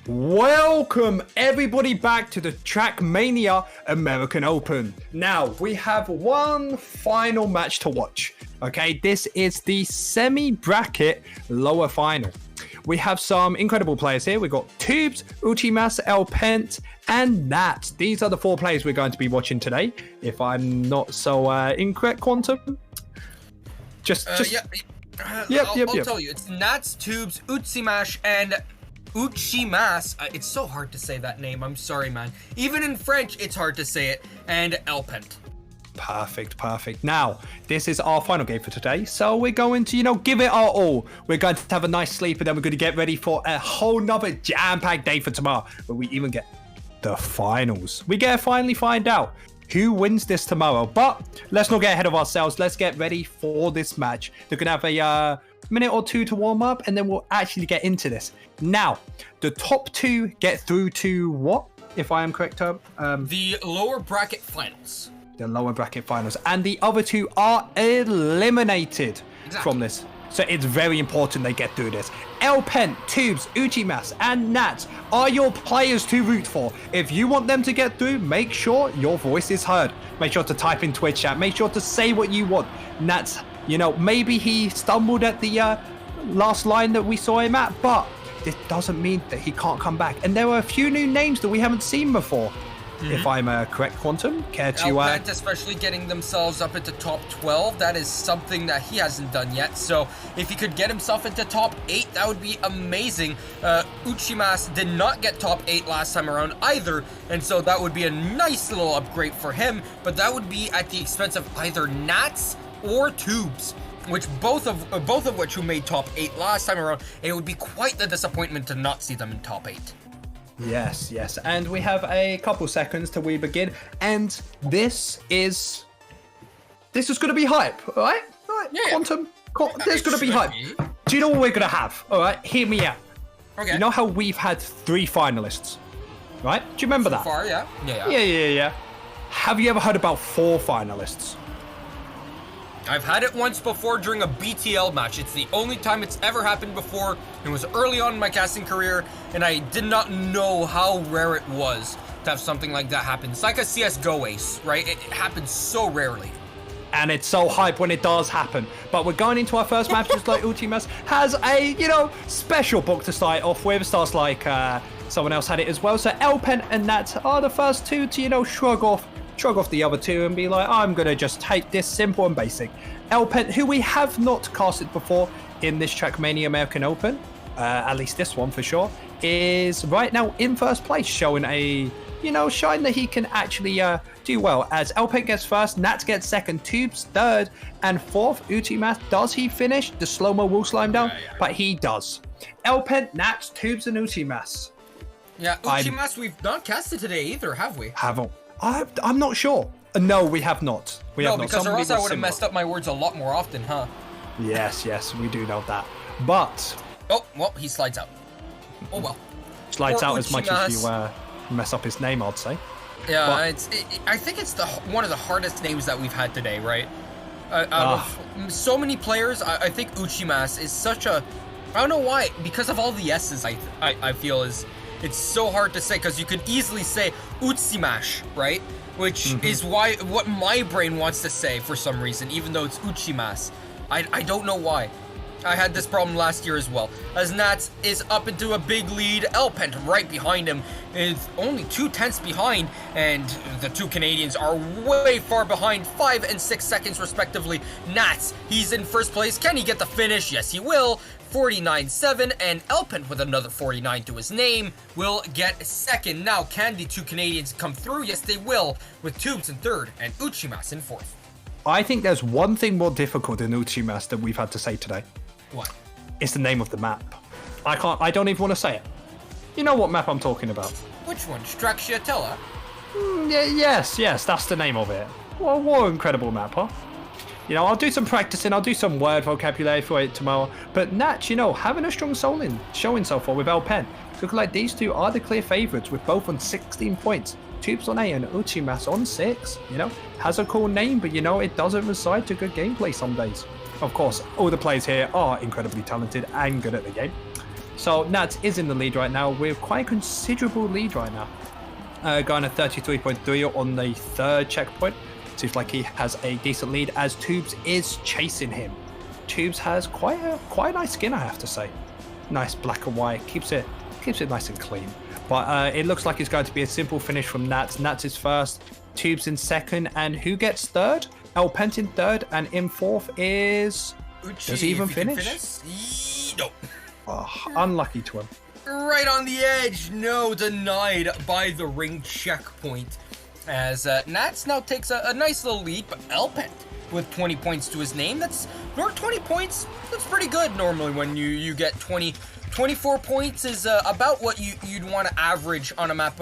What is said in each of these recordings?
Welcome everybody back to the Trackmania American Open. Now, we have one final match to watch. Okay, this is the semi-bracket lower final. We have some incredible players here. We've got Tubes, Ultimas, Elpent, and Nat. These are the four players we're going to be watching today. If I'm not so incorrect, Quantum. I'll tell you. It's Nats, Tubes, Utsimash, and Uchimas. It's so hard to say that name. I'm sorry, man. Even in French, it's hard to say it. And Elpent. Perfect. Now, this is our final game for today. So we're going to, give it our all. We're going to have a nice sleep, and then we're going to get ready for a whole nother jam-packed day for tomorrow, where we even get the finals. We get to finally find out who wins this tomorrow. But let's not get ahead of ourselves. Let's get ready for this match. They're going to have a minute or two to warm up, and then we'll actually get into this. Now, the top two get through to what, if I am correct, the lower bracket finals. The lower bracket finals. And the other two are eliminated from this. So it's very important they get through this. Elpent, Tubes, Uchimas, and Nats are your players to root for. If you want them to get through, make sure your voice is heard. Make sure to type in Twitch chat. Make sure to say what you want. Nats, maybe he stumbled at the last line that we saw him at, but this doesn't mean that he can't come back. And there are a few new names that we haven't seen before. If I'm correct, Quantum, care to... Elpent especially getting themselves up into top 12, that is something that he hasn't done yet. So if he could get himself into top 8, that would be amazing. Uchimas did not get top 8 last time around either, and so that would be a nice little upgrade for him, but that would be at the expense of either Nats or Tubes, which both of which who made top 8 last time around, and it would be quite the disappointment to not see them in top 8. Yes. And we have a couple seconds till we begin. And this is going to be hype, all right? All right, yeah. Quantum, there's going to be hype. Do you know what we're going to have? All right, hear me out. Okay. You know how we've had 3 finalists, right? Do you remember that? So far, yeah. Yeah. Have you ever heard about 4 finalists? I've had it once before during a BTL match. It's the only time it's ever happened before. It was early on in my casting career, and I did not know how rare it was to have something like that happen. It's like a CSGO ace, right? It happens so rarely. And it's so hype when it does happen. But we're going into our first match, just like Ultimas has a, special book to start off with. Starts like someone else had it as well. So Elpent and Nat are the first two to, shrug off the other two and be like, I'm going to just take this simple and basic. Elpent, who we have not casted before in this Trackmania American Open, at least this one for sure, is right now in first place, showing showing that he can actually do well. As Elpent gets first, Nat gets second, Tubes third, and fourth, Uchimas. Does he finish the slow-mo wall slime down? Yeah. But he does. Elpent, Nat, Tubes, and Uchimas. Yeah, Uchimas we've not casted today either, have we? Haven't. I'm not sure. No, we have not. No, because or else I would have messed up my words a lot more often, huh? Yes, we do know that. But... Oh, well, he slides out. Oh, well. Slides out as much as you mess up his name, I'd say. Yeah, I think it's one of the hardest names that we've had today, right? Out of so many players, I think Uchimas is such a... I don't know why, because of all the S's I feel it's so hard to say, because you could easily say Utsimash, right? Which is what my brain wants to say for some reason, even though it's Uchimas. I don't know why. I had this problem last year as well. As Nats is up into a big lead, Elpent right behind him is only 2/10 behind, and the 2 Canadians are way far behind, 5 and 6 seconds respectively. Nats, he's in first place. Can he get the finish? Yes, he will. 49.7, and Elpent with another 49 to his name will get second. Now, can the 2 Canadians come through? Yes, they will, with Tubes in third and Uchimas in fourth. I think there's one thing more difficult than Uchimas that we've had to say today. What? It's the name of the map. I don't even want to say it. You know what map I'm talking about. Which one? Straxiatella? Yes, that's the name of it. Well, what an incredible map, huh? I'll do some practicing, I'll do some word vocabulary for it tomorrow. But Nat, having a strong showing so far with Elpent. Look like these two are the clear favourites, with both on 16 points. Tubes on 8 and Uchimas on 6. Has a cool name, but it doesn't reside to good gameplay some days. Of course, all the players here are incredibly talented and good at the game. So Nats is in the lead right now with quite a considerable lead right now. Going at 33.3 on the third checkpoint. Seems like he has a decent lead as Tubes is chasing him. Tubes has quite a nice skin, I have to say. Nice black and white, keeps it nice and clean. But it looks like it's going to be a simple finish from Nats. Nats is first, Tubes in second, and who gets third? Elpent in third, and in fourth is... Uchi, does he even finish? No. Oh, unlucky to him. Right on the edge. No, denied by the ring checkpoint. As Nats now takes a nice little lead, but Elpent with 20 points to his name. That's 20 points. That's pretty good normally when you get 20. 24 points is about what you'd want to average on a map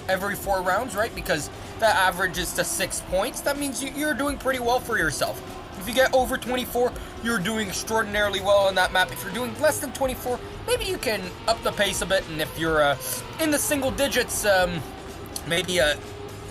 every 4 rounds, right? Because that averages to 6 points. That means you're doing pretty well for yourself. If you get over 24, you're doing extraordinarily well on that map. If you're doing less than 24, maybe you can up the pace a bit. And if you're in the single digits, maybe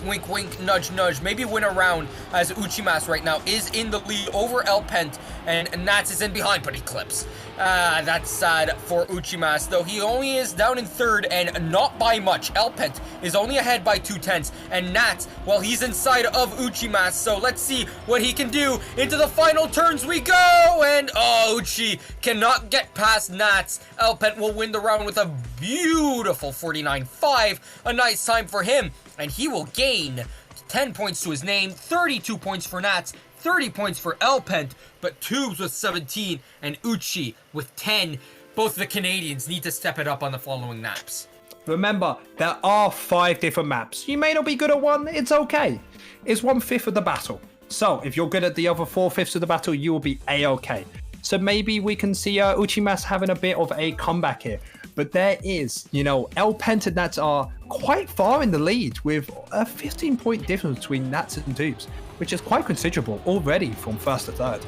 wink, wink, nudge, nudge. Maybe win a round, as Uchimas right now is in the lead over Elpent, and Nats is in behind, but he clips. That's sad for Uchimas, though he only is down in third, and not by much. Elpent is only ahead by 2/10, and Nats, well, he's inside of Uchimas, so let's see what he can do. Into the final turns we go, and Uchi cannot get past Nats. Elpent will win the round with a beautiful 49.5, a nice time for him. And he will gain 10 points to his name, 32 points for Nats, 30 points for Elpent, but Tubes with 17 and Uchi with 10. Both the Canadians need to step it up on the following maps. Remember, there are 5 different maps. You may not be good at one, it's okay. It's 1/5 of the battle. So if you're good at the other 4/5 of the battle, you will be a-okay. So maybe we can see Uchimas having a bit of a comeback here. But there is, Elpent and Nats are quite far in the lead with a 15-point difference between Nats and Tubes, which is quite considerable already from first to third.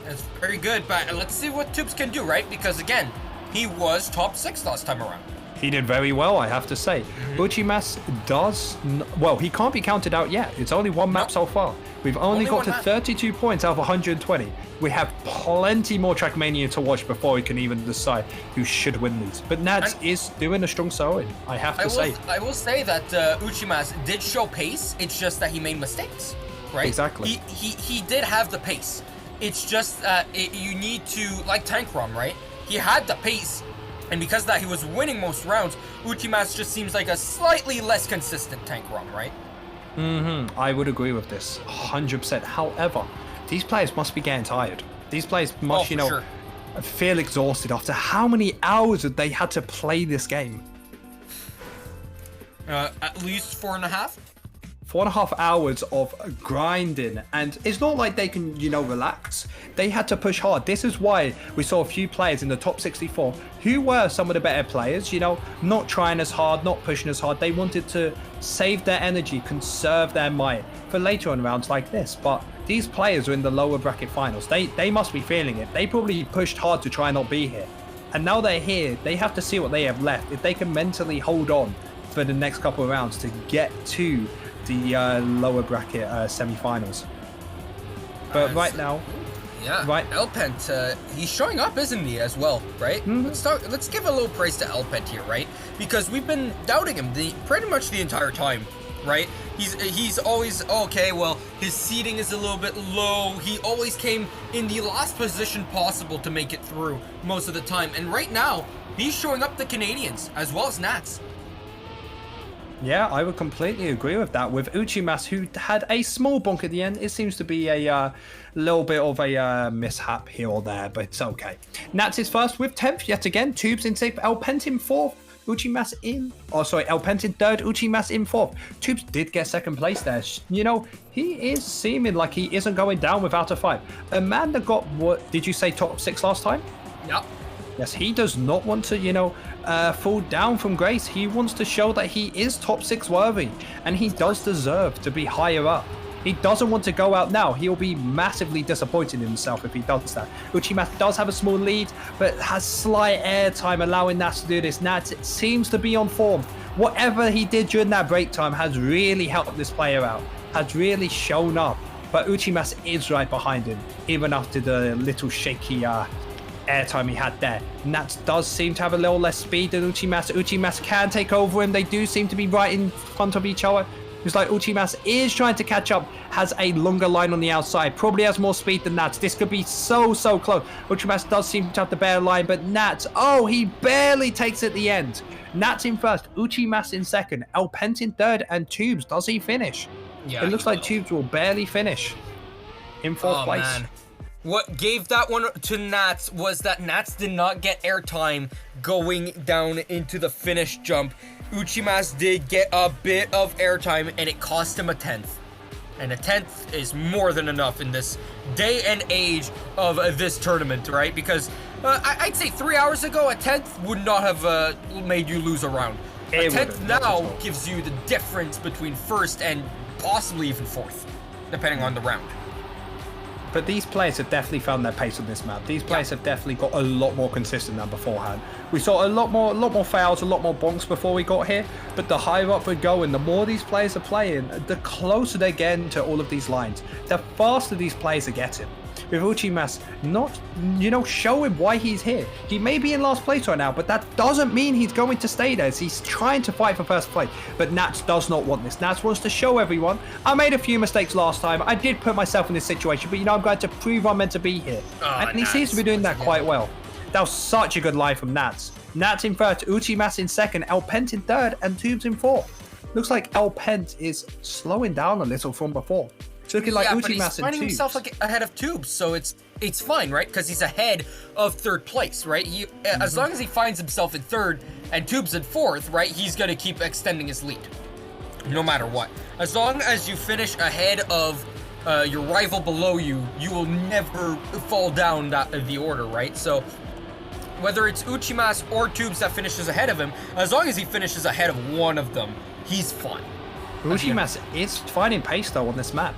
That's very good, but let's see what Tubes can do, right? Because again, he was top 6 last time around. He did very well, I have to say. Uchimas does... well, he can't be counted out yet. It's only one map so far. We've only got to 32 points out of 120. We have plenty more Trackmania to watch before we can even decide who should win these. But Nats is doing a strong showing, I have to say. I will say that Uchimas did show pace. It's just that he made mistakes, right? Exactly. He did have the pace. It's just you need to, like Tankrom, right? He had the pace. And because of that, he was winning most rounds. Uchimas just seems like a slightly less consistent Tankrom, right? I would agree with this, 100%. However, these players must be getting tired. These players must, sure, feel exhausted after how many hours that they had to play this game. At least 4.5. 4.5 hours of grinding, and it's not like they can, relax. They had to push hard. This is why we saw a few players in the top 64 who were some of the better players, not trying as hard, not pushing as hard. They wanted to save their energy, conserve their might for later on rounds like this. But these players are in the lower bracket finals. They must be feeling it. They probably pushed hard to try and not be here. And now they're here. They have to see what they have left. If they can mentally hold on for the next couple of rounds to get to the lower bracket semi-finals. But right now, Elpent, he's showing up, isn't he, as well, right? Let's give a little praise to Elpent here, right? Because we've been doubting him pretty much the entire time, right? He's always, okay, well, his seating is a little bit low. He always came in the last position possible to make it through most of the time. And right now, he's showing up the Canadians, as well as Nats. Yeah, I would completely agree with that. With Uchimas, who had a small bonk at the end, it seems to be a little bit of a mishap here or there, but it's okay. Nats is first with 10th yet again. Tubes in 6th, Elpent in 4th, Uchimas in... Elpent in 3rd, Uchimas in 4th. Tubes did get 2nd place there. He is seeming like he isn't going down without a fight. A man that got, what did you say, top 6 last time? Yep. Yes, he does not want to, fall down from grace. He wants to show that he is top 6 worthy, and he does deserve to be higher up. He doesn't want to go out now. He'll be massively disappointed in himself if he does that. Uchimas does have a small lead, but has slight air time allowing Nats to do this. Nats seems to be on form. Whatever he did during that break time has really helped this player out, has really shown up. But Uchimas is right behind him, even after the little shaky airtime he had there. Nats does seem to have a little less speed than Uchimas. Uchimas can take over him. They do seem to be right in front of each other. It's like Uchimas is trying to catch up, has a longer line on the outside, probably has more speed than Nats. This could be so close. Uchimas does seem to have the better line, but Nats, oh, he barely takes it at the end. Nats in first, Uchimas in second, Elpent in third, and Tubes, does he finish? Yeah, it looks like Tubes will barely finish in fourth place. Man. What gave that one to Nats was that Nats did not get airtime going down into the finish jump. Uchimas did get a bit of airtime, and it cost him a 10th. And a 10th is more than enough in this day and age of this tournament, right? Because I'd say 3 hours ago, a 10th would not have made you lose a round. A 10th now gives you the difference between first and possibly even fourth, depending on the round. But these players have definitely found their pace on this map. These players have definitely got a lot more consistent than beforehand. We saw a lot more fails, a lot more bonks before we got here. But the higher up we go and the more these players are playing, the closer they get to all of these lines, the faster these players are getting. With Uchimas not, showing why he's here. He may be in last place right now, but that doesn't mean he's going to stay there. He's trying to fight for first place. But Nats does not want this. Nats wants to show everyone, I made a few mistakes last time. I did put myself in this situation, but I'm going to prove I'm meant to be here. And he seems to be doing that quite well. That was such a good line from Nats. Nats in first, Uchimas in second, Elpent in third, and Tubes in fourth. Looks like Elpent is slowing down a little from before. It's looking like Uchimas and Tubes. He's finding himself ahead of Tubes, so it's fine, right? Because he's ahead of third place, right? As long as he finds himself in third and Tubes in fourth, right, he's going to keep extending his lead, no matter what. As long as you finish ahead of your rival below you, you will never fall down the order, right? So whether it's Uchimas or Tubes that finishes ahead of him, as long as he finishes ahead of one of them, he's fine. Uchimas is finding pace though on this map.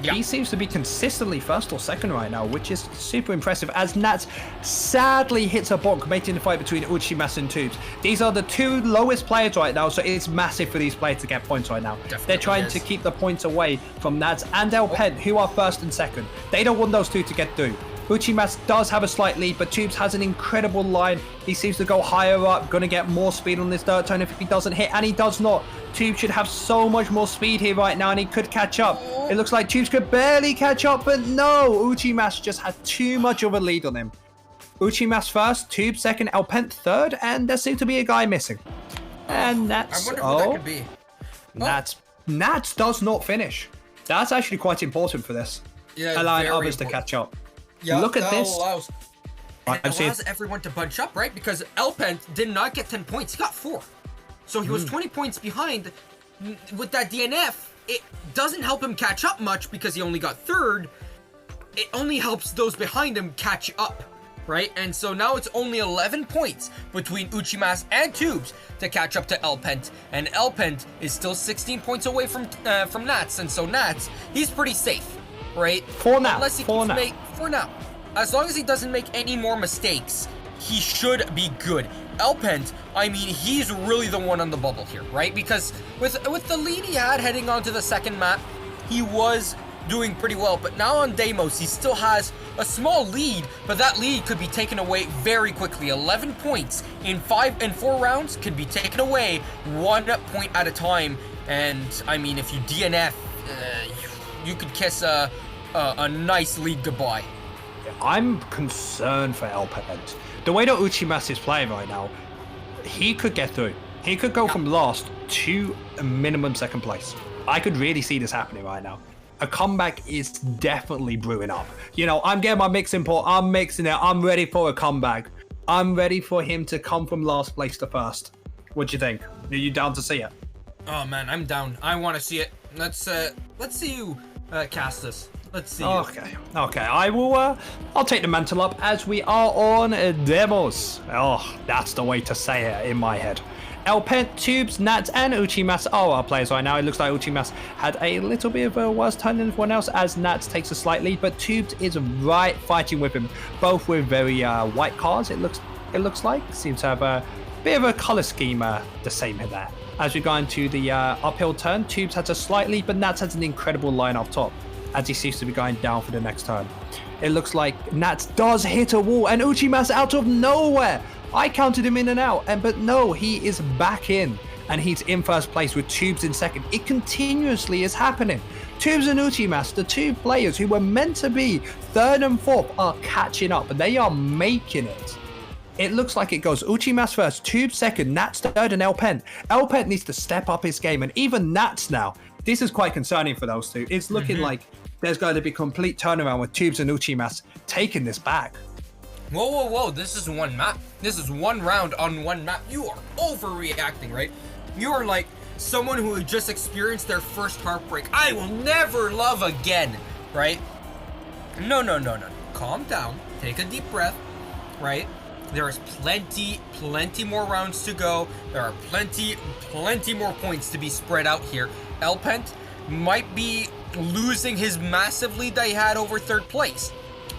Yeah. He seems to be consistently first or second right now, which is super impressive, as Nats sadly hits a bonk, making the fight between Uchimas and Tubes. These are the two lowest players right now, so it's massive for these players to get points right now. Definitely They're trying to keep the points away from Nats and Elpent, who are first and second. They don't want those two to get through. Uchimas does have a slight lead, but Tubes has an incredible line. He seems to go higher up, going to get more speed on this dirt turn if he doesn't hit, and he does not. Tubes should have so much more speed here right now, and he could catch up. It looks like Tubes could barely catch up, but no, Uchimas just had too much of a lead on him. Uchimas first, Tubes second, Elpent third, and there seems to be a guy missing. And that's... I wonder who that could be. Nats does not finish. That's actually quite important for this. Yeah, allowing others to catch up. Yeah, look at this. It allows everyone to bunch up, right? Because Elpent did not get 10 points. He got 4. So he was 20 points behind. With that DNF, it doesn't help him catch up much because he only got third. It only helps those behind him catch up, right? And so now it's only 11 points between Uchimas and Tubes to catch up to Elpent. And Elpent is still 16 points away from Nats. And so Nats, he's pretty safe. Right? For now. For now. As long as he doesn't make any more mistakes, he should be good. Elpent, I mean, he's really the one on the bubble here, right? Because with the lead he had heading on to the second map, he was doing pretty well. But now on Deimos, he still has a small lead, but that lead could be taken away very quickly. 11 points in 4 rounds could be taken away 1 point at a time. And, I mean, if you DNF, you could kiss a nice lead goodbye. I'm concerned for Elpent. The way that Uchimas is playing right now, he could get through. He could go from last to a minimum second place. I could really see this happening right now. A comeback is definitely brewing up. I'm getting my mix import. I'm mixing it. I'm ready for a comeback. I'm ready for him to come from last place to first. What do you think? Are you down to see it? Oh man, I'm down. I want to see it. Let's see you cast this. Let's see. Okay. I will. I'll take the mantle up as we are on demos. Oh, that's the way to say it in my head. Elpent, Tubes, Nats, and Uchimas are our players right now. It looks like Uchimas had a little bit of a worse time than everyone else, as Nats takes a slight lead, but Tubes is right fighting with him. Both with very white cars. It looks like seems to have a bit of a color scheme the same in there. As we go into the uphill turn, Tubes has a slight lead, but Nats has an incredible line off top. as he seems to be going down for the next turn. It looks like Nats does hit a wall, and Uchimas out of nowhere. I counted him in and out, but no, he is back in, and he's in first place with Tubes in second. It continuously is happening. Tubes and Uchimas, the two players who were meant to be third and fourth, are catching up, and they are making it. It looks like it goes Uchimas first, Tubes second, Nats third, and Elpen. Elpen needs to step up his game, and even Nats now. This is quite concerning for those two. It's looking like there's going to be complete turnaround with Tubes and Uchimas taking this back. Whoa, whoa, whoa, this is one map. This is one round on one map. You are overreacting, right? You are like someone who just experienced their first heartbreak. I will never love again, right? No. Calm down. Take a deep breath, right? There is plenty more rounds to go. There are plenty more points to be spread out here. Elpent might be losing his massive lead that he had over third place,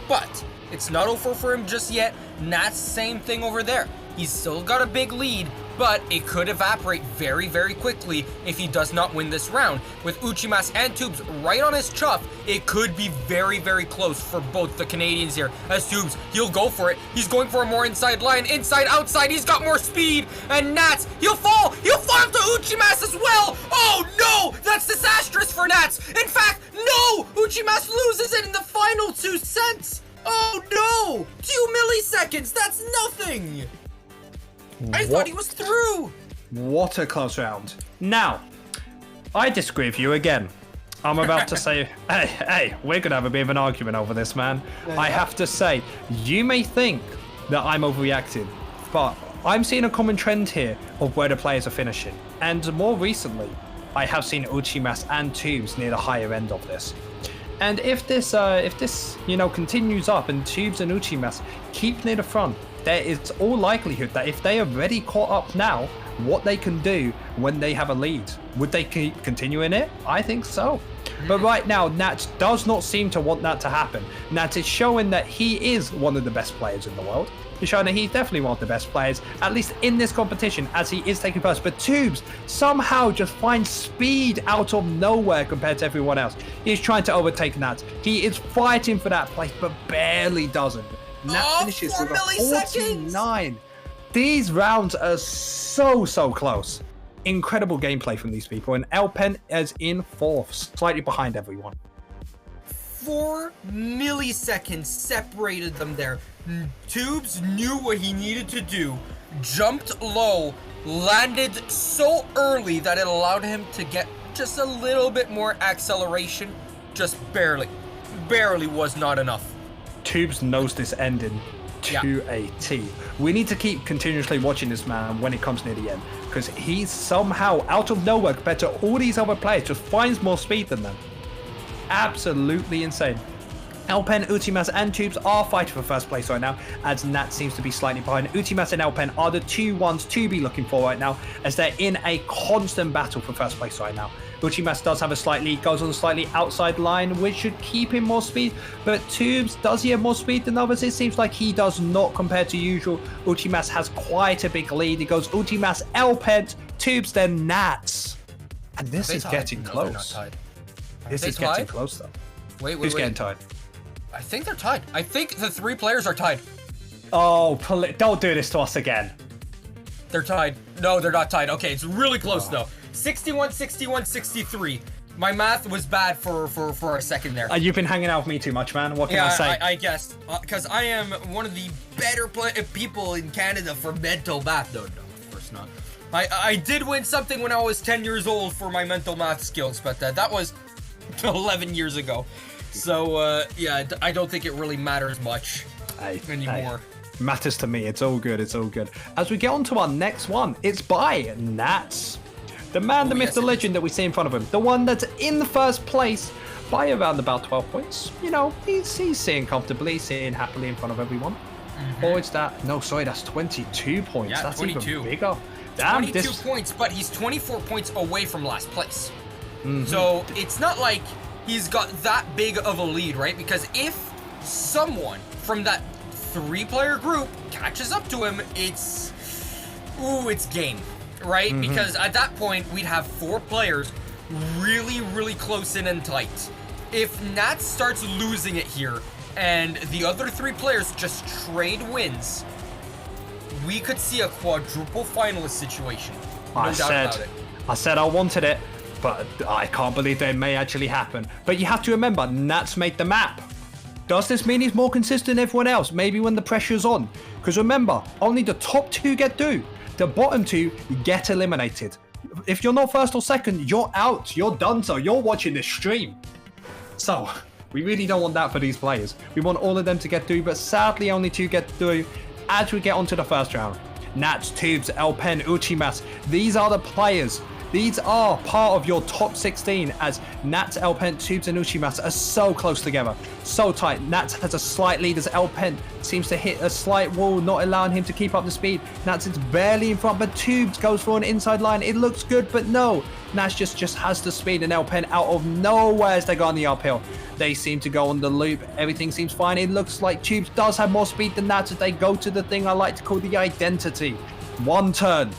but it's not over for him just yet. Nats, same thing over there. He's still got a big lead, but it could evaporate very, very quickly if he does not win this round. With Uchimas and Tubes right on his chuff, it could be very, very close for both the Canadians here. As Tubes, he'll go for it. He's going for a more inside line, inside, outside. He's got more speed. And Nats, he'll fall to Uchimas as well. Oh no, that's disastrous for Nats. In fact, no, Uchimas loses it in the final 2 cents. Oh no, 2 milliseconds, that's nothing. I thought he was through! What a close round. Now, I disagree with you again. I'm about to say, hey, we're going to have a bit of an argument over this, man. I have to say, you may think that I'm overreacting, but I'm seeing a common trend here of where the players are finishing. And more recently, I have seen Uchimas and Tubes near the higher end of this. And if this continues up and Tubes and Uchimas keep near the front, there is all likelihood that if they are already caught up now, what they can do when they have a lead. Would they keep continuing it? I think so. But right now, Nats does not seem to want that to happen. Nats is showing that he is one of the best players in the world. He's showing that he's definitely one of the best players, at least in this competition, as he is taking first. But Tubes somehow just finds speed out of nowhere compared to everyone else. He's trying to overtake Nats. He is fighting for that place, but barely doesn't. Nats finishes with a 49. These rounds are so close. Incredible gameplay from these people, and Elpen is in fourth, slightly behind everyone. 4 milliseconds separated them there. Tubes knew what he needed to do, jumped low, landed so early that it allowed him to get just a little bit more acceleration. Just barely was not enough. Tubes knows this ending to a T. We need to keep continuously watching this man when it comes near the end, because he's somehow out of nowhere compared to all these other players just finds more speed than them. Absolutely insane. Elpen, Uchimas, and Tubes are fighting for first place right now, as Nat seems to be slightly behind. Uchimas and Elpen are the two ones to be looking for right now, as they're in a constant battle for first place right now. Uchimas does have a slight lead, goes on a slightly outside line, which should keep him more speed, but Tubes, does he have more speed than others? It seems like he does not compared to usual. Uchimas has quite a big lead. It goes Uchimas, Elpen, Tubes, then Nats. And this is getting close. This is getting close, though. Wait. Who's getting tied? I think they're tied. I think the 3 players are tied. Oh, don't do this to us again. They're tied. No, they're not tied. Okay, it's really close, though. 61, 61, 63. My math was bad for a second there. You've been hanging out with me too much, man. What can I say? I guess. Because I am one of the better people in Canada for mental math. No, of course not. I did win something when I was 10 years old for my mental math skills, but that was 11 years ago. So, yeah, I don't think it really matters much anymore. Matters to me. It's all good. It's all good. As we get on to our next one, it's by Nats. The man, the myth, the legend that we see in front of him. The one that's in the first place by around about 12 points. You know, he's sitting comfortably, sitting happily in front of everyone. Or it's that... No, sorry, that's 22 points. Yeah, that's 22. Even bigger. Damn, 22 points, but he's 24 points away from last place. So it's not like he's got that big of a lead, right? Because if someone from that 3-player group catches up to him, it's game, right? Because at that point, we'd have 4 players really close in and tight. if Nats starts losing it here and the other 3 players just trade wins, we could see a quadruple finalist situation. No doubt about it. I said I wanted it, but I can't believe that it may actually happen. But you have to remember, Nats made the map. Does this mean he's more consistent than everyone else? Maybe when the pressure's on. Because remember, only the top 2 get through. The bottom 2 get eliminated. If you're not first or second, you're out. You're done so. You're watching this stream. So, we really don't want that for these players. We want all of them to get through, but sadly only 2 get through as we get onto the first round. Nats, Tubes, Elpen, Uchimas. These are the players. These are part of your top 16 as Nats, Elpen, Tubes and Uchimas are so close together. So tight. Nats has a slight lead as Elpen seems to hit a slight wall, not allowing him to keep up the speed. Nats is barely in front, but Tubes goes for an inside line. It looks good, but no. Nats just has the speed and Elpen out of nowhere as they go on the uphill. They seem to go on the loop. Everything seems fine. It looks like Tubes does have more speed than Nats as they go to the thing I like to call the identity. 1 turn.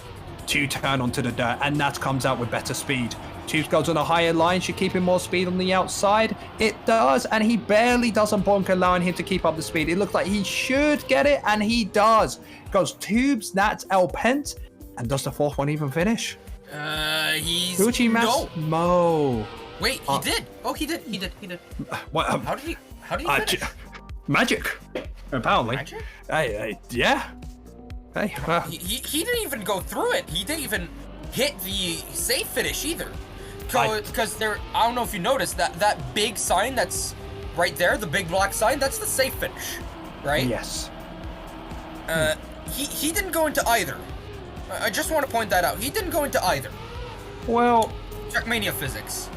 2 turn onto the dirt, and Nats comes out with better speed. Tubes goes on a higher line, should keep him more speed on the outside. It does, and he barely doesn't bonk, allowing him to keep up the speed. It looks like he should get it, and he does. Goes Tubes, Nats, Elpent, and does the 4th one even finish? He's... No. Mo. Wait, he did. Oh, he did. What, how did he finish? Magic. Apparently. Magic? Yeah. Hey, he didn't even go through it. He didn't even hit the safe finish either. Because there, I don't know if you noticed that big sign that's right there, the big black sign, that's the safe finish, right? Yes. He didn't go into either. I just want to point that out. He didn't go into either. Well, Trackmania physics.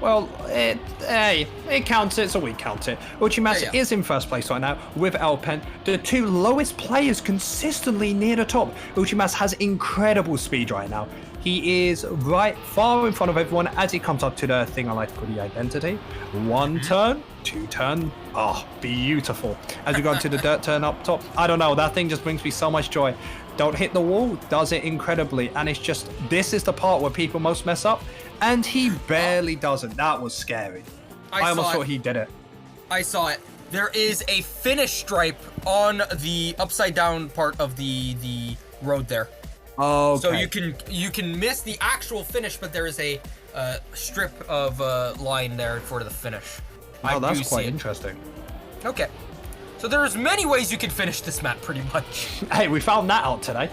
Well, it counts it, so we count it. Uchimas is in first place right now with Elpen. The 2 lowest players consistently near the top. Uchimas has incredible speed right now. He is right far in front of everyone as he comes up to the thing I like to call the identity. 1 turn, 2 turn. Oh, beautiful. As we go into the dirt turn up top. I don't know, that thing just brings me so much joy. Don't hit the wall, does it incredibly. And it's just, this is the part where people most mess up. And he barely doesn't. That was scary. I almost thought he did it. I saw it. There is a finish stripe on the upside down part of the road there. Oh, okay. So you can miss the actual finish, but there is a strip of line there for the finish. Oh, that's quite interesting. Okay. So there's many ways you can finish this map, pretty much. Hey, we found that out today.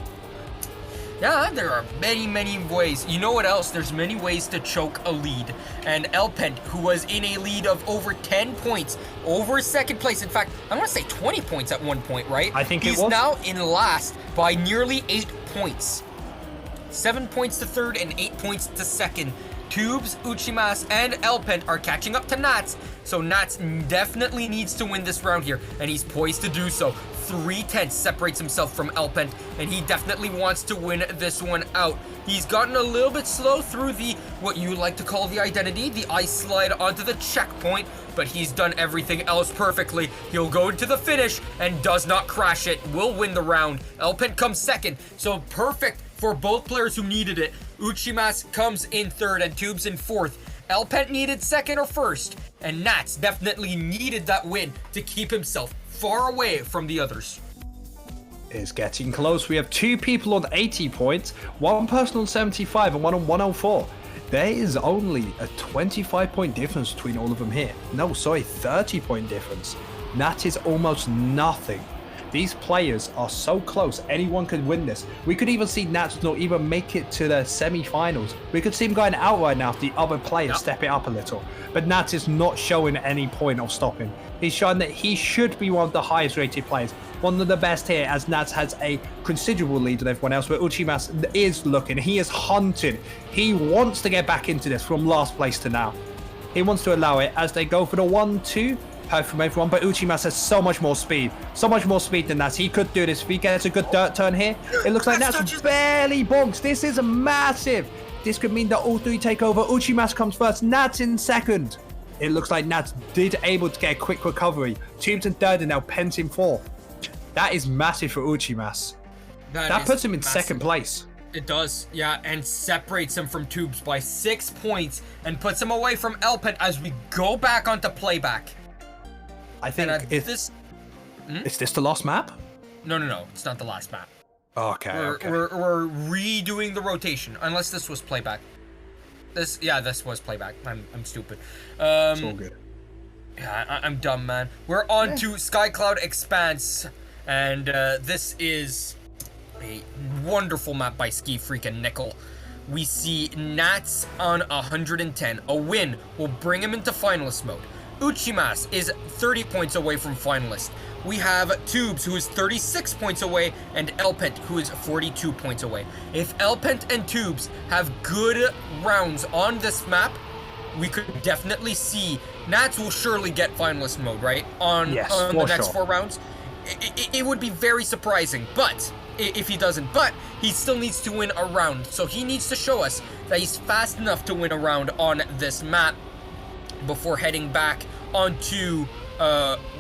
Yeah, there are many ways. You know what else? There's many ways to choke a lead. And Elpent, who was in a lead of over 10 points, over second place. In fact, I want to say 20 points at one point, right? I think he's now in last by nearly 8 points. 7 points to third and 8 points to second. Tubes, Uchimas, and Elpent are catching up to Nats, so Nats definitely needs to win this round here, and he's poised to do so. 3/10 separates himself from Elpent, and he definitely wants to win this one out. He's gotten a little bit slow through the, what you like to call the identity, the ice slide onto the checkpoint, but he's done everything else perfectly. He'll go into the finish and does not crash it, will win the round. Elpent comes second, so perfect for both players who needed it. Uchimas comes in third and Tubes in fourth. Elpent needed second or first, and Nats definitely needed that win to keep himself far away from the others. It's getting close. We have 2 people on 80 points, 1 person on 75 and 1 on 104. There is only a 25-point difference between all of them here. No, sorry, 30-point difference. That is almost nothing. These players are so close, anyone could win this. We could even see Nats not even make it to the semi-finals. We could see him going out right now if the other players step it up a little. But Nats is not showing any point of stopping. He's showing that he should be one of the highest rated players. One of the best here, as Nats has a considerable lead on everyone else, but Uchimas is looking. He is hunting. He wants to get back into this from last place to now. He wants to allow it as they go for the 1-2. Heard from everyone, but Uchimas has so much more speed than Nats. He could do this if he gets a good dirt turn here. It looks like Nats barely bonks. This is massive. This could mean that all 3 take over. Uchimas comes first, Nats in second. It looks like Nats did able to get a quick recovery. Tubes in third and now Pent in fourth. That is massive for Uchimas. That puts him in second place. It does, yeah, and separates him from Tubes by 6 points and puts him away from Elpent as we go back onto playback. I think is this the last map? No, it's not the last map. Okay, We're redoing the rotation, unless this was playback. This was playback. I'm stupid. It's all good. Yeah, I'm dumb, man. We're on to Skycloud Expanse, and this is a wonderful map by Ski Freak and Nickel. We see Nats on 110. A win will bring him into finalist mode. Uchimas is 30 points away from finalist. We have Tubes, who is 36 points away, and Elpent, who is 42 points away. If Elpent and Tubes have good rounds on this map, we could definitely see Nats will surely get finalist mode, right? On the next 4 rounds. It would be very surprising, but if he doesn't. But he still needs to win a round, so he needs to show us that he's fast enough to win a round on this map before heading back onto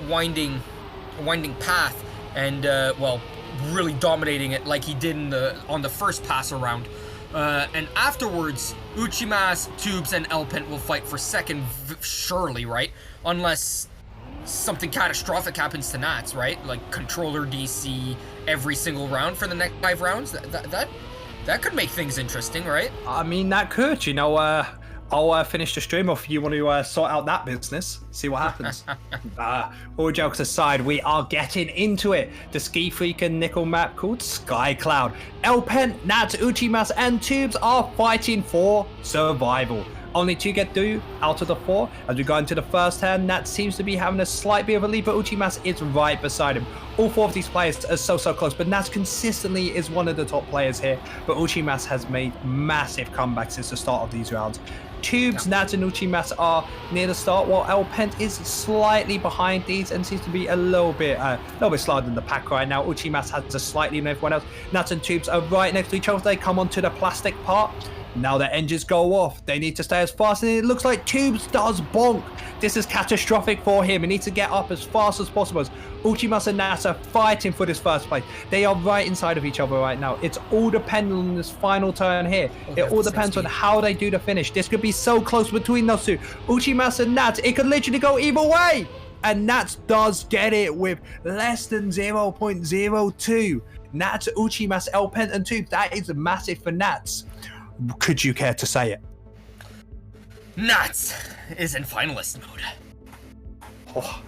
winding path and really dominating it like he did on the first pass around. And afterwards, Uchimas, Tubes, and Elpent will fight for second, surely, right? Unless something catastrophic happens to Nats, right? Like controller DC every single round for the next 5 rounds. That could make things interesting, right? I mean, that could, I'll finish the stream off if you want to sort out that business, see what happens. All jokes aside, we are getting into it. The Ski Freak and Nickel map called Skycloud. Elpent, Nats, Uchimas, and Tubes are fighting for survival. Only 2 get through out of the 4. As we go into the first hand, Nats seems to be having a slight bit of a lead, but Uchimas is right beside him. All 4 of these players are so close, but Nats consistently is one of the top players here. But Uchimas has made massive comebacks since the start of these rounds. Tubes, Nats, and Uchimas are near the start, while Elpent is slightly behind these and seems to be a little bit slower than the pack right now. Uchimas has a slightly than everyone else. Nats and Tubes are right next to each other. They come onto the plastic part. Now the engines go off. They need to stay as fast, and it looks like Tubes does bonk. This is catastrophic for him. He needs to get up as fast as possible. As Uchimas and Nats are fighting for this first place. They are right inside of each other right now. It's all dependent on this final turn here. It all depends on how they do the finish. This could be so close between those 2. Uchimas and Nats, it could literally go either way. And Nats does get it with less than 0.02. Nats, Uchimas, Elpent, and Tubes. That is massive for Nats. Could you care to say it? Nats is in finalist mode. Oh,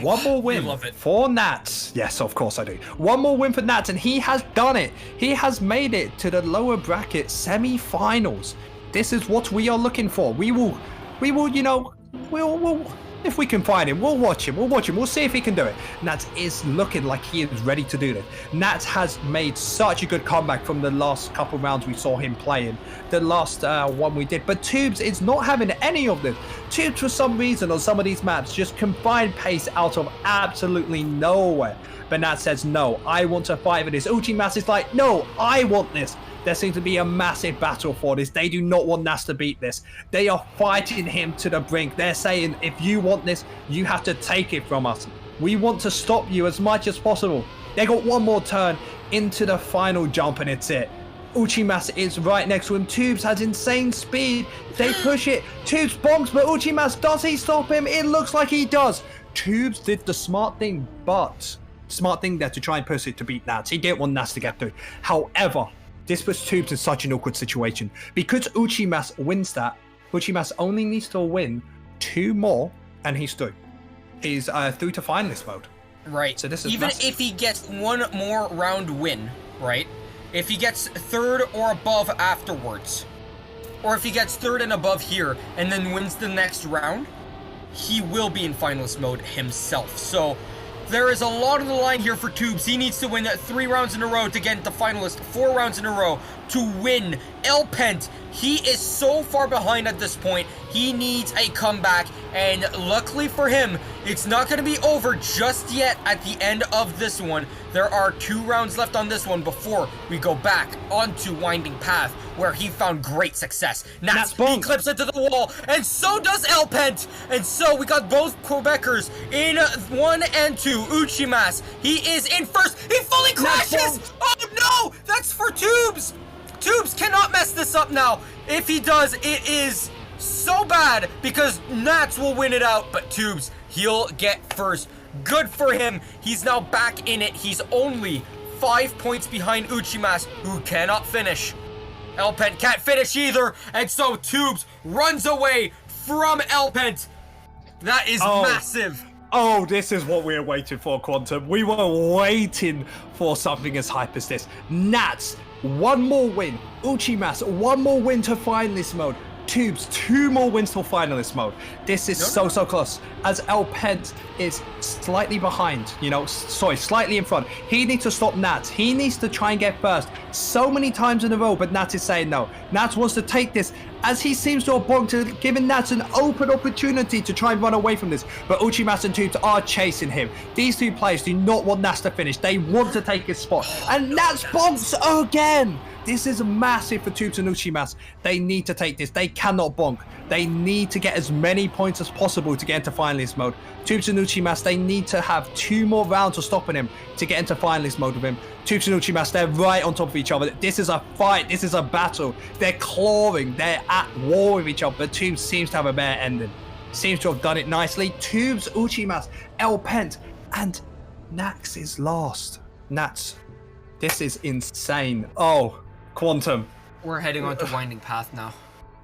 one more win for Nats. Yes, of course I do. One more win for Nats, and he has done it. He has made it to the lower bracket semi-finals. This is what we are looking for. We will, we'll if we can find him, we'll watch him. We'll see if he can do it. Nats is looking like he is ready to do this. Nats has made such a good comeback from the last couple rounds we saw him playing. The last one we did. But Tubes is not having any of this. Tubes, for some reason, on some of these maps, just combined pace out of absolutely nowhere. But Nats says, no, I want to fight for this. Uchimas is like, no, I want this. There seems to be a massive battle for this. They do not want Nats to beat this. They are fighting him to the brink. They're saying, if you want this, you have to take it from us. We want to stop you as much as possible. They got one more turn into the final jump, and it's it. Uchimas is right next to him. Tubes has insane speed. They push it. Tubes bonks, but Uchimas, does he stop him? It looks like he does. Tubes did the smart thing, but smart thing there to try and push it to beat Nats. He didn't want Nats to get through. However, this puts Tubes in such an awkward situation. Because Uchimas wins that, Uchimas only needs to win 2 more, and he's through. He's through to finalist mode. Right. So this is even massive. If he gets 1 more round win, right? If he gets 3rd or above afterwards, or if he gets 3rd and above here, and then wins the next round, he will be in finalist mode himself. So there is a lot on the line here for Tubes. He needs to win 3 rounds in a row to get into finalist, 4 rounds in a row to win. Elpent, he is so far behind at this point. He needs a comeback, and luckily for him, it's not going to be over just yet at the end of this one. There are 2 rounds left on this one before we go back onto Winding Path, where he found great success. Nats, he clips into the wall, and so does Elpent. And so we got both Quebecers in 1 and 2. Uchimas, he is in first. He fully crashes. Oh no, that's for Tubes. Tubes cannot mess this up now. If he does, it is so bad because Nats will win it out, but Tubes, he'll get first. Good for him. He's now back in it. He's only 5 points behind Uchimas, who cannot finish. Elpent can't finish either, and so Tubes runs away from Elpent. That is massive. Oh, this is what we were waiting for, Quantum. We were waiting for something as hype as this. Nats, one more win. Uchimas, one more win to finalist mode. Tubes, 2 more wins till finalist mode. This is so close. As Elpent is slightly behind, slightly in front. He needs to stop Nats. He needs to try and get first so many times in a row, but Nats is saying no. Nats wants to take this as he seems to have bonked, giving Nats an open opportunity to try and run away from this. But Uchimas and Tubes are chasing him. These 2 players do not want Nats to finish. They want to take his spot. And Nats bonks again. This is massive for Tubes and Uchimas. They need to take this. They cannot bonk. They need to get as many points as possible to get into finalist mode. Tubes and Uchimas, they need to have 2 more rounds of stopping him to get into finalist mode with him. Tubes and Uchimas, they're right on top of each other. This is a fight. This is a battle. They're clawing. They're at war with each other. But Tubes seems to have a better ending. Seems to have done it nicely. Tubes, Uchimas, Elpent, and Nax is last. Nats, this is insane. Oh, Quantum. We're heading on to Winding Path now.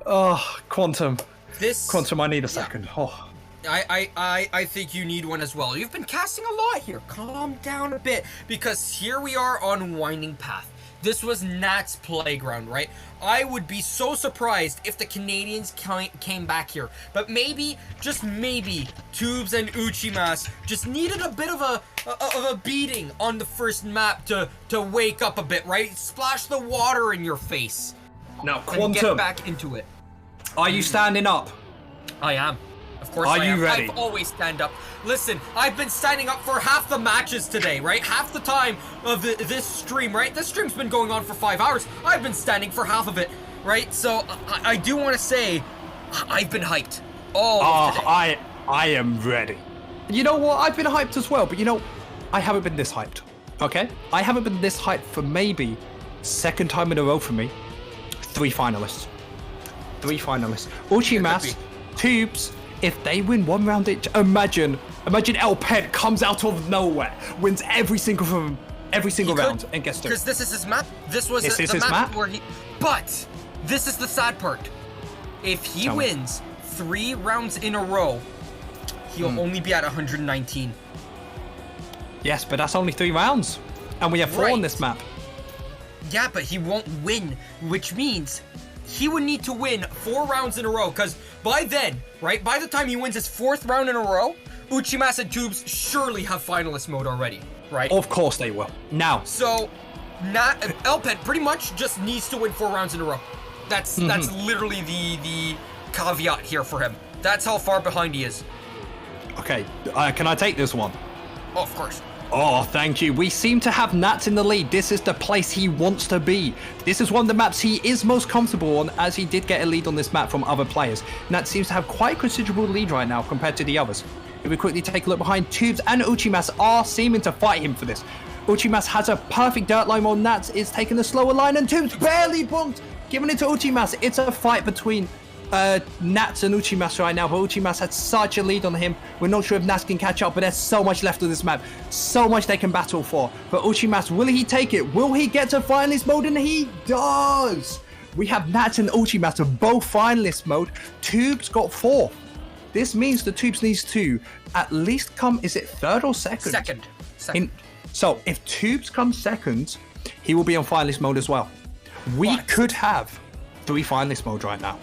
Oh, Quantum. This... Quantum, I need a second. Oh. I think you need one as well. You've been casting a lot here. Calm down a bit, because here we are on Winding Path. This was Nat's playground, right? I would be so surprised if the Canadians came back here. But maybe, just maybe, Tubes and Uchimas just needed a bit of a beating on the first map to wake up a bit, right? Splash the water in your face. Now, Quantum, and get back into it. Are you standing up? I am. Of course I am. Are you ready? I've always stand up. Listen, I've been standing up for half the matches today, right? Half the time of this stream, right? This stream's been going on for 5 hours. I've been standing for half of it, right? So I do want to say, I've been hyped all of today. I am ready. You know what? I've been hyped as well, but I haven't been this hyped. Okay? I haven't been this hyped for maybe 2nd time in a row for me. 3 finalists. 3 finalists. Uchimas, Tubes. If they win 1 round each, imagine Elpent comes out of nowhere, wins every single round, and gets through. Because this is his map. This was the map where he. But this is the sad part. If he wins 3 rounds in a row, he'll only be at 119. Yes, but that's only 3 rounds, and we have 4 on this map. Yeah, but he won't win, which means he would need to win 4 rounds in a row, because by then, right, by the time he wins his 4th round in a row, Uchimas and Tubes surely have finalist mode already, right? Of course they will. Now. So, Elpent pretty much just needs to win 4 rounds in a row. That's literally the caveat here for him. That's how far behind he is. Okay, can I take this one? Oh, of course. Oh, thank you. We seem to have Nats in the lead. This is the place he wants to be. This is one of the maps he is most comfortable on, as he did get a lead on this map from other players. Nats seems to have quite a considerable lead right now compared to the others. If we quickly take a look behind, Tubes and Uchimas are seeming to fight him for this. Uchimas has a perfect dirt line while Nats is taking the slower line, and Tubes barely bonked, giving it to Uchimas. It's a fight between Nats and Uchimas right now, but Uchimas had such a lead on him. We're not sure if Nats can catch up, but there's so much left of this map, so much they can battle for. But Uchimas, will he take it? Will he get to finalist mode? And he does. We have Nats and Uchimas both finalist mode. Tubes got 4th. This means the Tubes needs to at least come, is it 3rd or 2nd? Second. So if Tubes comes 2nd, he will be on finalist mode as well. We could have 3 finalist mode right now.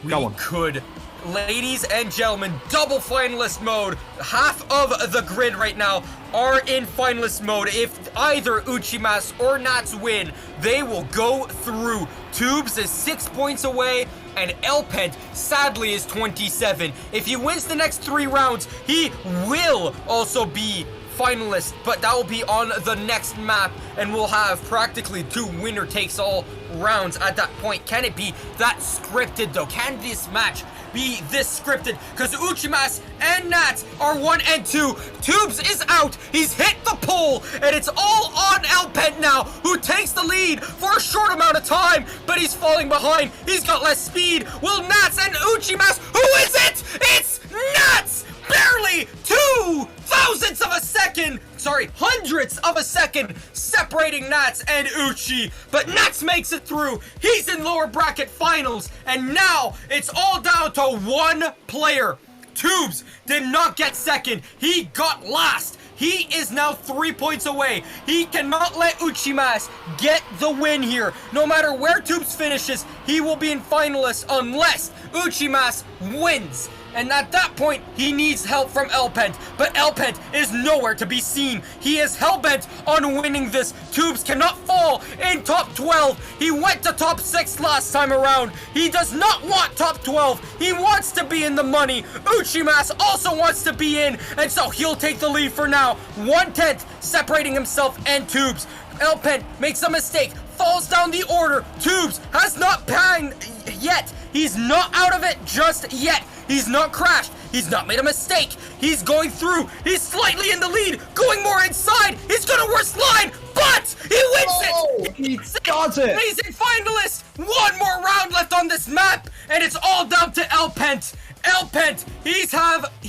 Go on. Could. Ladies and gentlemen, double finalist mode. Half of the grid right now are in finalist mode. If either Uchimas or Nats win, they will go through. Tubes is 6 points away, and Elpent sadly is 27. If he wins the next 3 rounds, he will also be finalists, but that will be on the next map, and we'll have practically 2 winner-takes-all rounds at that point. Can it be that scripted, though? Can this match be this scripted? Because Uchimas and Nats are 1 and 2. Tubes is out. He's hit the pole, and it's all on Elpent now, who takes the lead for a short amount of time, but he's falling behind. He's got less speed. Will Nats and Uchimas? Who is it? It's Nats! Barely 2 thousandths of a second, sorry, hundredths of a second separating Nats and Uchi, but Nats makes it through. He's in lower bracket finals, and now it's all down to 1 player. Tubes did not get second. He got last. He is now 3 points away. He cannot let Uchimas get the win here. No matter where Tubes finishes, he will be in finalists unless Uchimas wins. And at that point, he needs help from Elpent. But Elpent is nowhere to be seen. He is hellbent on winning this. Tubes cannot fall in top 12. He went to top 6 last time around. He does not want top 12. He wants to be in the money. Uchimas also wants to be in. And so he'll take the lead for now. 1/10 separating himself and Tubes. Elpent makes a mistake. Falls down the order. Tubes has not panned yet. He's not out of it just yet. He's not crashed. He's not made a mistake. He's going through. He's slightly in the lead. Going more inside. He's gonna worst line, but he wins it. He does it. He's in finalist. 1 more round left on this map, and it's all down to Elpent. Elpent, he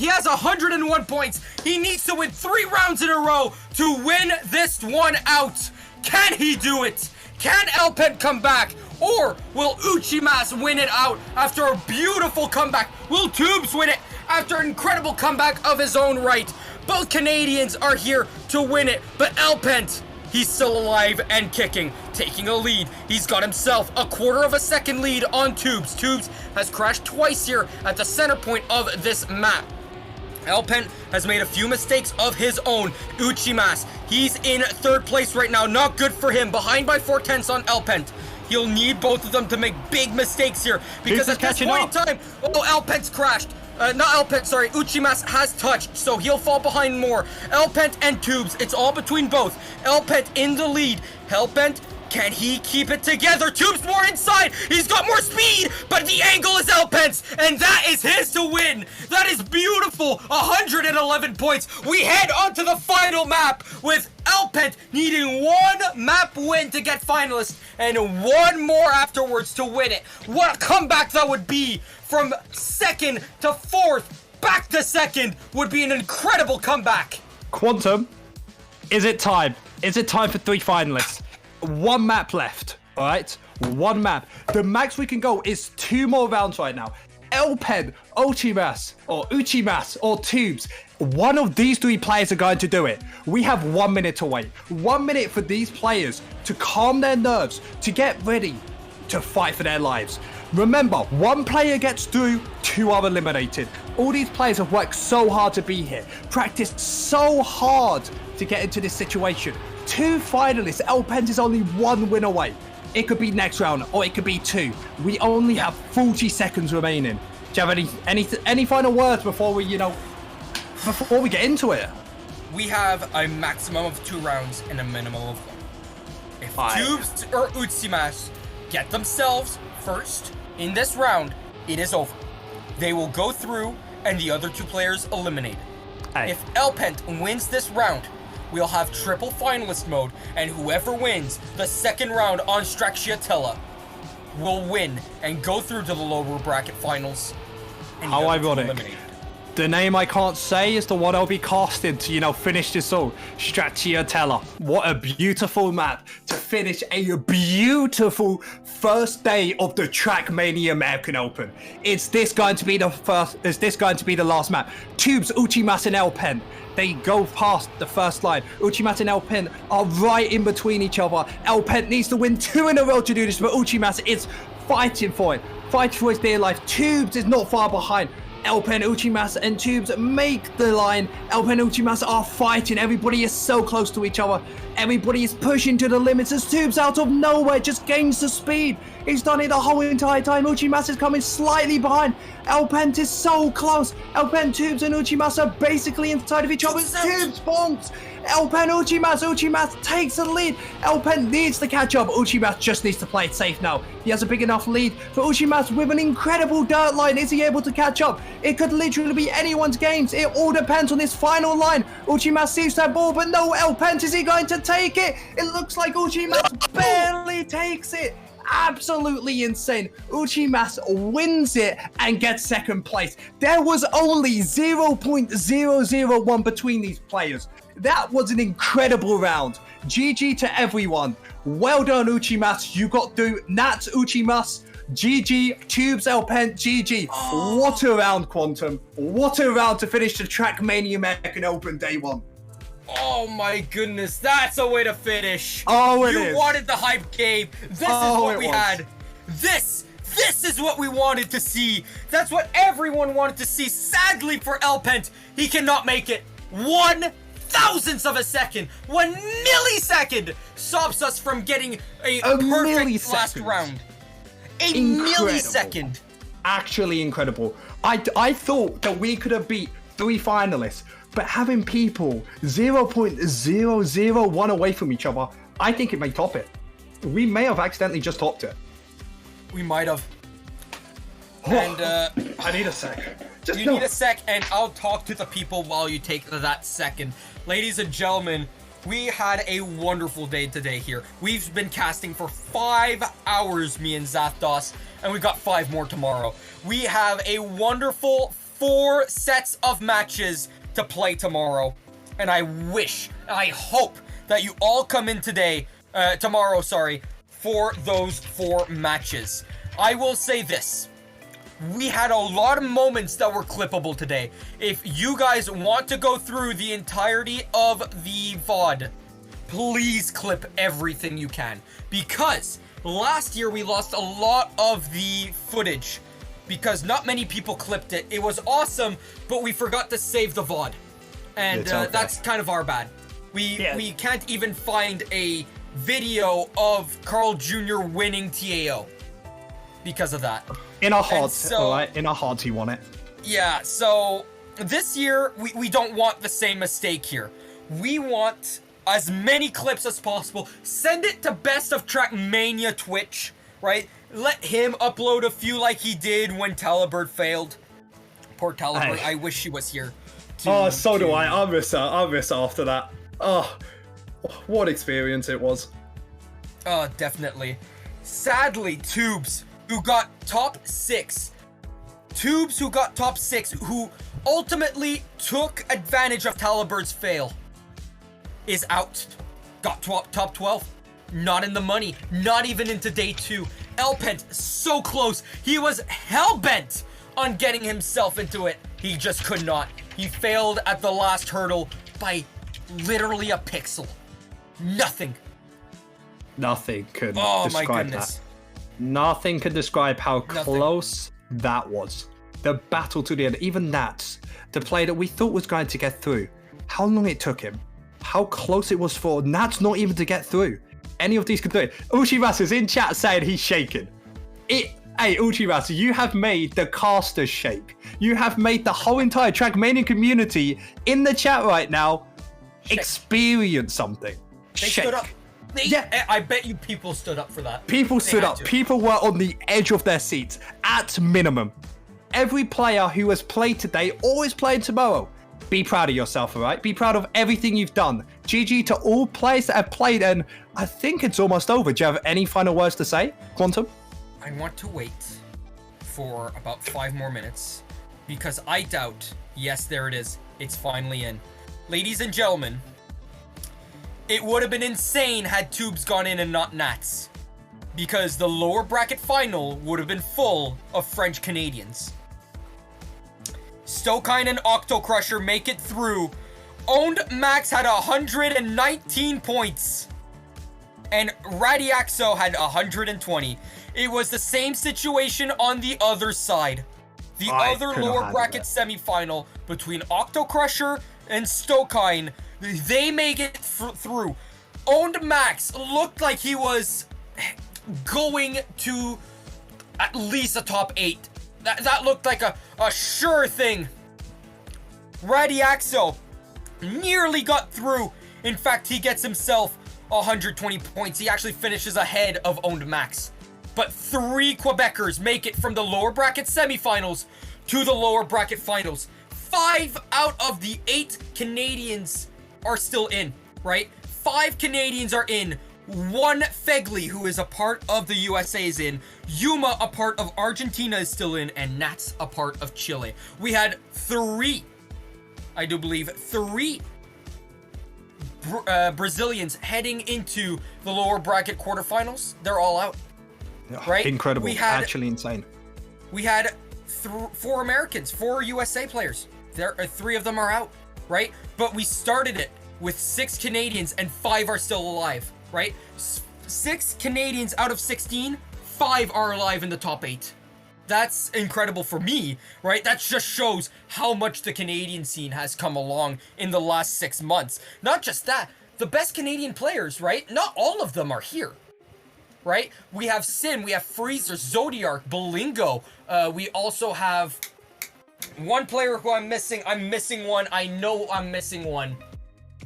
has 101 points. He needs to win 3 rounds in a row to win this one out. Can he do it? Can Elpent come back? Or will Uchimas win it out after a beautiful comeback? Will Tubes win it after an incredible comeback of his own right? Both Canadians are here to win it, but Elpent, he's still alive and kicking, taking a lead. He's got himself a 1/4 of a second lead on Tubes. Tubes has crashed twice here at the center point of this map. Elpent has made a few mistakes of his own. Uchimas, he's in 3rd place right now. Not good for him. Behind by 4/10 on Elpent. He'll need both of them to make big mistakes here because at this point in time, Elpent's crashed. Not Elpent, sorry. Uchimas has touched, so he'll fall behind more. Elpent and Tubes, it's all between both. Elpent in the lead. Elpent, can he keep it together? Tubes more inside. He's got more speed, but the angle is Elpent's, and that is his to win. That is beautiful. 111 points. We head on to the final map with Elpent needing 1 map win to get finalist and 1 more afterwards to win it. What a comeback that would be. From 2nd to 4th, back to 2nd would be an incredible comeback. Quantum, is it time? Is it time for 3 finalists? 1 map left, all right? 1 map. The max we can go is 2 more rounds right now. Elpent, Uchimas, or Tubes. One of these 3 players are going to do it. We have 1 minute to wait. 1 minute for these players to calm their nerves, to get ready to fight for their lives. Remember, 1 player gets through, 2 are eliminated. All these players have worked so hard to be here, practiced so hard to get into this situation. 2 finalists. Elpent is only 1 win away. It could be next round, or it could be 2. We only have 40 seconds remaining. Do you have any final words before we, before we get into it? We have a maximum of 2 rounds and a minimum of 1. If Tubes or Uchimas get themselves first in this round, it is over. They will go through, and the other 2 players eliminated. If Elpent wins this round, we'll have triple finalist mode, and whoever wins the 2nd round on Stracciatella will win and go through to the lower bracket finals. How ironic. The name I can't say is the one I'll be casting to, finish this all. Stracciatella. What a beautiful map to finish a beautiful first day of the Trackmania American Open. Is this going to be the first? Is this going to be the last map? Tubes, Uchimas, and Elpent. They go past the first line. Uchimas and Elpent are right in between each other. Elpent needs to win 2 in a row to do this, but Uchimas is fighting for it. Fighting for his dear life. Tubes is not far behind. Elpent, Uchimas, and Tubes make the line. Elpent and Uchimas are fighting. Everybody is so close to each other. Everybody is pushing to the limits as Tubes out of nowhere just gains the speed. He's done it the whole entire time. Uchimas is coming slightly behind. Elpent is so close. Elpent, Tubes, and Uchimas are basically inside of each other. Tubes bonks. Elpent, Uchimas takes the lead. Elpent needs to catch up. Uchimas just needs to play it safe now. He has a big enough lead for Uchimas with an incredible dirt line. Is he able to catch up? It could literally be anyone's games. It all depends on this final line. Uchimas sees that ball, but no, Elpent, is he going to take it? It looks like Uchimas barely takes it. Absolutely insane. Uchimas wins it and gets second place. There was only 0.001 between these players. That was an incredible round. GG to everyone. Well done, Uchimas. You got through. Nats, Uchimas. GG. Tubes, Elpent. GG. Oh. What a round, Quantum. What a round to finish the Trackmania American Open Day 1. Oh my goodness, that's a way to finish. Oh, it is. You wanted the hype game. This is what we had. This is what we wanted to see. That's what everyone wanted to see. Sadly for Elpent, he cannot make it. 1/1000th of a second, 1 millisecond stops us from getting a perfect last round. Millisecond. Actually incredible. I thought that we could have beat 3 finalists, but having people 0.001 away from each other, I think it may top it. We may have accidentally just topped it. We might have. And I need a sec. You need a sec, and I'll talk to the people while you take that second. Ladies and gentlemen, we had a wonderful day today here. We've been casting for 5 hours, me and Zapdos, and we've got 5 more tomorrow. We have a wonderful 4 sets of matches to play tomorrow, and I hope that you all come in tomorrow, for those 4 matches. I will say this. We had a lot of moments that were clippable today. If you guys want to go through the entirety of the VOD, please clip everything you can. Because last year we lost a lot of the footage because not many people clipped it. It was awesome, but we forgot to save the VOD. And that's kind of our bad. We can't even find a video of Carl Jr. winning TAO because of that. In our hearts, alright? In our hearts, he won it. Yeah, so this year, we don't want the same mistake here. We want as many clips as possible. Send it to Best of Trackmania Twitch, right? Let him upload a few like he did when Talibird failed. Poor Talibird, I wish she was here. So do I. I'll miss her. I'll miss her after that. Oh, what experience it was. Oh, definitely. Sadly, Tubes, who got top 6. Tubes, who got top 6, who ultimately took advantage of Talibird's fail, is out. Got top 12. Not in the money. Not even into day 2. Elpent, so close. He was hell-bent on getting himself into it. He just could not. He failed at the last hurdle by literally a pixel. Nothing. Nothing could describe that. Nothing could describe how close that was. The battle to the end. Even Nats, the player that we thought was going to get through. How long it took him. How close it was for Nats not even to get through. Any of these could do it. Uchimas is in chat saying he's shaking. Hey, Uchimas, you have made the casters shake. You have made the whole entire Trackmania community in the chat right now experience something. They stood up. I bet you people stood up for that. People stood up. People were on the edge of their seats, at minimum. Every player who has played today or is playing tomorrow, be proud of yourself, all right? Be proud of everything you've done. GG to all players that have played, and I think it's almost over. Do you have any final words to say, Quantum? I want to wait for about 5 more minutes, because I doubt, yes, there it is, it's finally in. Ladies and gentlemen, it would have been insane had Tubes gone in and not Nats, because the lower bracket final would have been full of French Canadians. Stokine and Octocrusher make it through. Owned Max had 119 points, and Radiaxo had 120. It was the same situation on the other side. The other lower bracket semifinal between Octocrusher and Stokine, they make it through. Owned Max looked like he was going to at least a top 8. That looked like a sure thing. Raddy Axel nearly got through. In fact, he gets himself 120 points. He actually finishes ahead of Owned Max. But 3 Quebecers make it from the lower bracket semifinals to the lower bracket finals. 5 out of the 8 Canadians are still in, right? 5 Canadians are in. 1 Fegley, who is a part of the USA, is in. Yuma, a part of Argentina, is still in. And Nats, a part of Chile. We had 3, I do believe, 3 Brazilians heading into the lower bracket quarterfinals. They're all out, right? Incredible. Actually insane. We had 4 Americans, 4 USA players. 3 of them are out, right? But we started it with 6 Canadians and 5 are still alive, right? 6 Canadians out of 16, 5 are alive in the top 8. That's incredible for me, right? That just shows how much the Canadian scene has come along in the last 6 months. Not just that, the best Canadian players, right? Not all of them are here, right? We have Sin, we have Freezer, Zodiark, Belingo. We also have 1 player who I'm missing. I'm missing one. I know I'm missing one.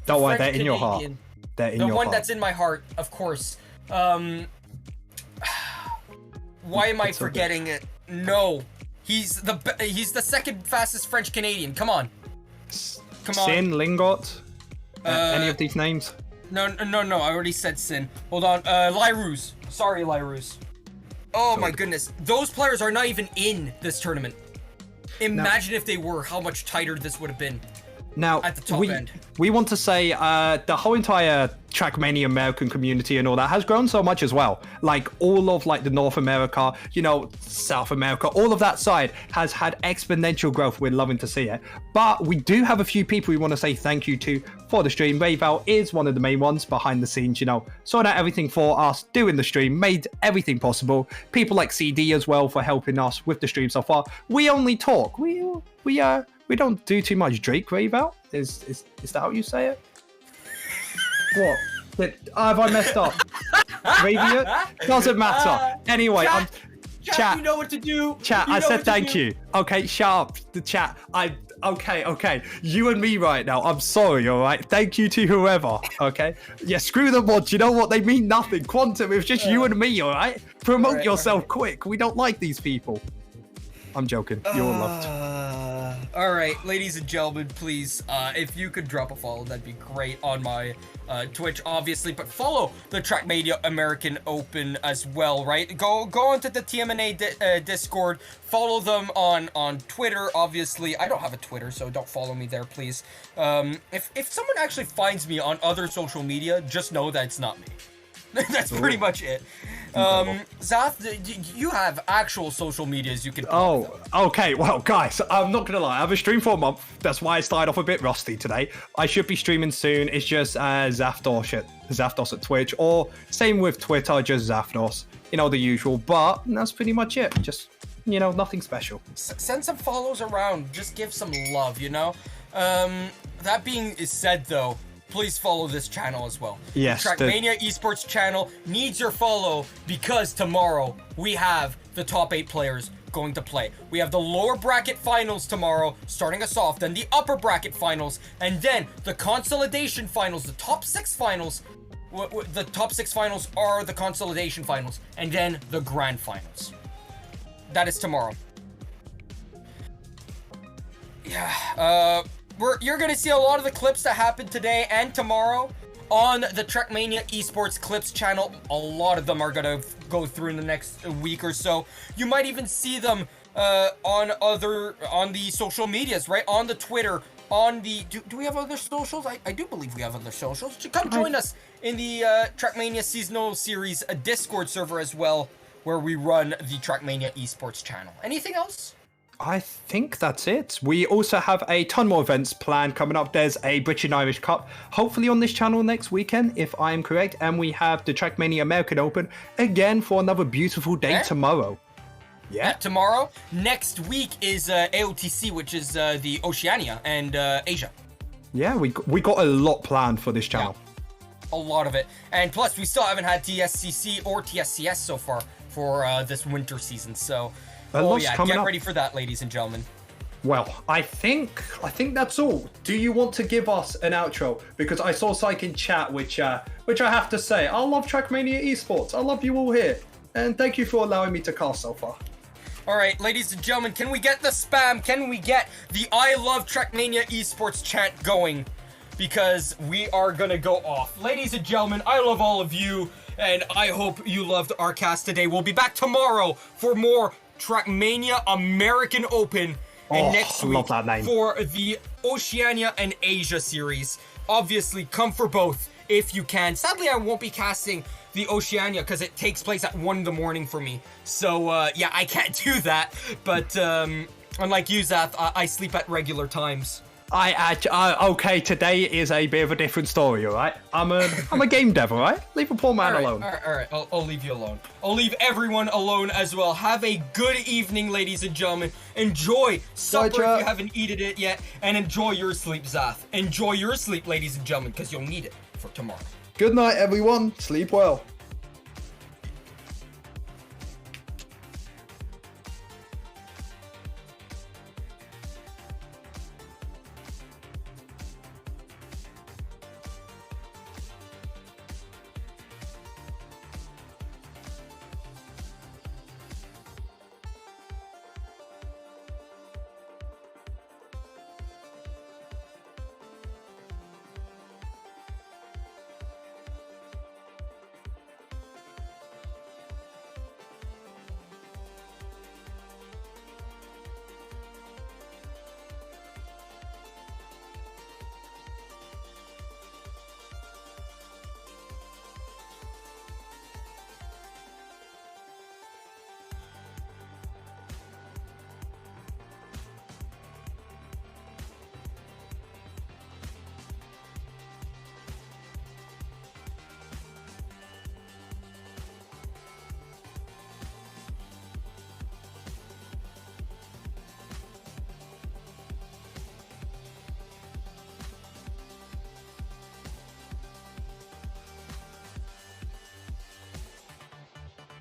Don't worry, they're in your heart. They're in your heart. The one that's in my heart, of course. Why am I forgetting it? No, he's the second fastest French Canadian. Come on. Sin, Lingot, any of these names? No. I already said Sin. Hold on. Lyrus. Sorry, Lyrus. Oh my goodness, those players are not even in this tournament. Imagine if they were, how much tighter this would have been. Now, at the top end. We want to say the whole entire Trackmania American community and all that has grown so much as well. Like all of like the North America, you know, South America, all of that side has had exponential growth. We're loving to see it. But we do have a few people we want to say thank you to for the stream. Ravel is one of the main ones behind the scenes, you know, sorting out everything for us, doing the stream, made everything possible. People like CD as well for helping us with the stream so far. We only talk. We don't do too much. Drake, Ravel? Is that how you say it? What? Have I messed up? Raviot? Doesn't matter. Anyway, chat, you know what to do. Chat, I said thank you. Okay, shut up. The chat. Okay. You and me right now. I'm sorry, alright? Thank you to whoever, okay? Yeah, screw the mods. You know what? They mean nothing. Quantum, it's just you and me, alright? Promote yourself quick. We don't like these people. I'm joking. You're loved. All right, ladies and gentlemen, please, if you could drop a follow, that'd be great on my Twitch, obviously. But follow the Trackmania American Open as well, right? Go onto the TMNA Discord. Follow them on Twitter, obviously. I don't have a Twitter, so don't follow me there, please. If someone actually finds me on other social media, just know that it's not me. That's pretty much it. Zath, you have actual social medias you can... Oh, okay. Well, guys, I'm not going to lie. I haven't streamed for a month. That's why I started off a bit rusty today. I should be streaming soon. It's just Zafdos at Twitch, or same with Twitter, just Zafdos. You know, the usual. But that's pretty much it. Just, you know, nothing special. Send some follows around. Just give some love, you know? That being said, though, please follow this channel as well. Yes. Trackmania Esports channel needs your follow because tomorrow we have the top 8 players going to play. We have the lower bracket finals tomorrow, starting us off, then the upper bracket finals, and then the consolidation finals, the top 6 finals. The top 6 finals are the consolidation finals, and then the grand finals. That is tomorrow. Yeah, you're gonna see a lot of the clips that happened today and tomorrow on the Trackmania Esports Clips channel. A lot of them are gonna go through in the next week or so. You might even see them on the social medias, right? On the Twitter, on the... Do we have other socials? I do believe we have other socials. Come join us in the Trackmania Seasonal Series Discord server as well, where we run the Trackmania Esports channel. Anything else? I think that's it. We also have a ton more events planned coming up. There's a British and Irish Cup, hopefully on this channel next weekend, if I am correct. And we have the Trackmania American Open, again, for another beautiful day tomorrow. Yeah. Tomorrow. Next week is AOTC, which is the Oceania and Asia. Yeah, we got a lot planned for this channel. a lot of it. And plus, we still haven't had TSCC or TSCS so far for this winter season. So, oh yeah, get ready for that, ladies and gentlemen. Well, I think that's all. Do you want to give us an outro? Because I saw Psych in chat, which I have to say, I love Trackmania Esports. I love you all here, and thank you for allowing me to cast so far. All right, ladies and gentlemen, can we get the spam? Can we get the I love Trackmania Esports chant going? Because we are gonna go off. Ladies and gentlemen, I love all of you, and I hope you loved our cast today. We'll be back tomorrow for more Trackmania American Open. And next week for the Oceania and Asia series. Obviously, come for both if you can. Sadly, I won't be casting the Oceania because it takes place at 1 in the morning for me. So, yeah, I can't do that. But, unlike you, Zath, I sleep at regular times. Okay, today is a bit of a different story, alright? I'm a game dev, alright? Leave a poor man alone. Alright, I'll leave you alone. I'll leave everyone alone as well. Have a good evening, ladies and gentlemen. Enjoy supper if you haven't eaten it yet, and enjoy your sleep, Zath. Enjoy your sleep, ladies and gentlemen, because you'll need it for tomorrow. Good night, everyone. Sleep well.